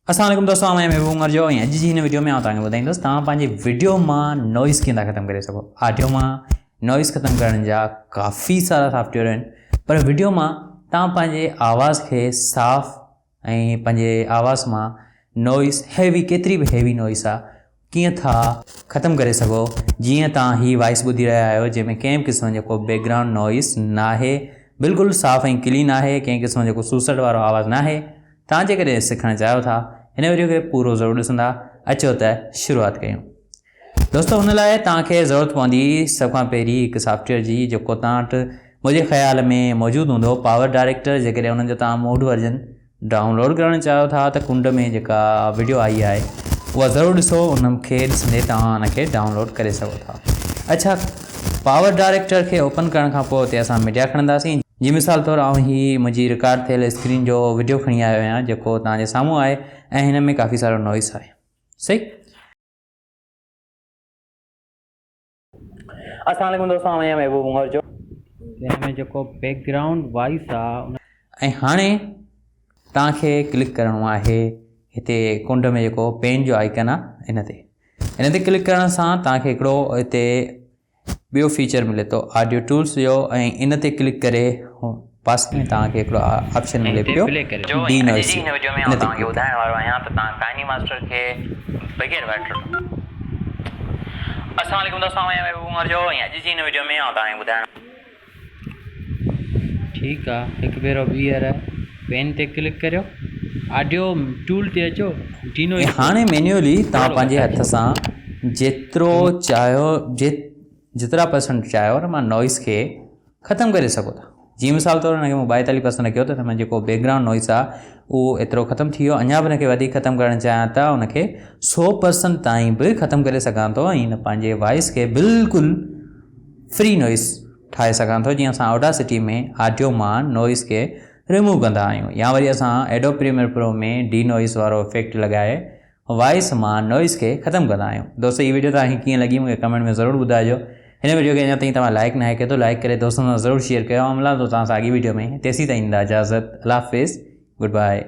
अस्सलाम वालेकुम दोस्तों, मैं महबूब उमर जो अॼु जी हिन वीडियो में तव्हांखे ॿुधाईंदुसि तव्हां पंहिंजे वीडियो मां नॉइज़ कीअं था ख़तमु करे सघो। ऑडियो मां नॉइज़ ख़तमु करण जा काफ़ी सारा सॉफ्टवेयर आहिनि, पर वीडियो मां तव्हां पंहिंजे आवाज़ खे साफ़ ऐं पंहिंजे आवाज़ मां नॉइज़ केतिरी बि हैवी नॉइज़ आहे कीअं था ख़तमु करे सघो। जीअं तव्हां ही वॉइस ॿुधी रहिया आहियो जंहिंमें कंहिं क़िस्म जो को बैकग्राउंड नॉइज़ न आहे, बिल्कुलु साफ़ ऐं क्लीन आहे, कंहिं क़िस्म जो को सूसट वारो आवाज़ न आहे। तव्हां जेकॾहिं सिखणु चाहियो था हिन वीडियो खे पूरो ज़रूरु ॾिसंदा। अचो त शुरूआति कयूं। दोस्तों, हुन लाइ तव्हांखे ज़रूरत पवंदी सभ खां पहिरीं हिकु सॉफ्टवेयर जी जेको तव्हां वटि मुंहिंजे ख़्याल में मौजूदु हूंदो, पावर डायरेक्टर। जेकॾहिं हुननि जो तव्हां मोड वर्जन डाउनलोड करणु चाहियो था त कुंड में जेका वीडियो आई आहे उहा ज़रूरु ॾिसो, उनखे ॾिसंदे तव्हां हुनखे डाउनलोड करे सघो था। अच्छा, पावर डायरेक्टर खे ओपन करण खां पोइ हुते असां मीडिया खणंदासीं। जी मिसाल तौरु आउं ही मुंहिंजी रिकॉर्ड थियल स्क्रीन जो वीडियो खणी आयो आहियां जेको तव्हांजे साम्हूं आहे ऐं हिन में काफ़ी सारो नॉइज़ आहे। सही। अस्सलाम वालेकुम दोस्तों, मैं महबूब उमर जो हिन में जेको बैकग्राउंड वॉइस आहे ऐं हाणे तव्हांखे क्लिक करिणो आहे हिते कुंड में जेको पेन जो आइकन आहे इन ते क्लिक करण सां तव्हांखे हिकिड़ो हिते ॿियो फीचर मिले थो ऑडियो टूल्स जो, ऐं इन ते क्लिक करे पास में तव्हांखे हिकिड़ो ऑप्शन मिले पियो डी नॉइज़। हिन वीडियो में तव्हांखे ॿुधाइण वारो आहियां त तव्हां काइनी मास्टर खे बगैर बैटरी। अस्सलाम वालेकुम दोस्तों, मैं महबूब उमर जो अॼु जी हिन वीडियो में तव्हांखे ॿुधाइण। ठीकु आहे, हिकु भेरो ॿीहर पेन ते क्लिक करियो, ऑडियो टूल ते अचो, डी नॉइज़। हाणे मैन्युअली तव्हां पंहिंजे हथ सां जेतिरो चाहियो जेतिरा परसेंट चाहियो न मां नॉइज़ खे ख़तमु करे सघो था। जी मिसाल तौरु हिनखे मूं 42% कयो त हिन में जेको बैकग्राउंड नॉइज़ आहे उहो एतिरो ख़तमु थी वियो। अञा बि हिनखे वधीक ख़तमु करणु चाहियां त हुनखे 100% ताईं बि ख़तमु करे सघां थो ऐं हिन पंहिंजे वॉइस खे बिल्कुलु फ्री नॉइज़ ठाहे सघां थो। जीअं असां ऑडासिटी में ऑडियो मां नॉइज़ खे रिमूव कंदा आहियूं, या वरी असां एडोब प्रीमियर प्रो में डी नॉइज़ वारो इफेक्ट लॻाए वॉइस मां नॉइज़ खे ख़तमु कंदा आहियूं। दोस्तों, हीअ वीडियो तव्हांखे कीअं लॻी मूंखे कमेंट में ज़रूरु ॿुधाइजो। हिन वीडियो खे अञा ताईं तव्हां लाइक न कयो त लाइक करे दोस्तनि सां ज़रूरु शेयर कयो। मिलां थो तव्हां सां अॻी वीडियो में। तेसीं ताईं इजाज़त। अल्लाह हाफ़िज़, गुड बाय।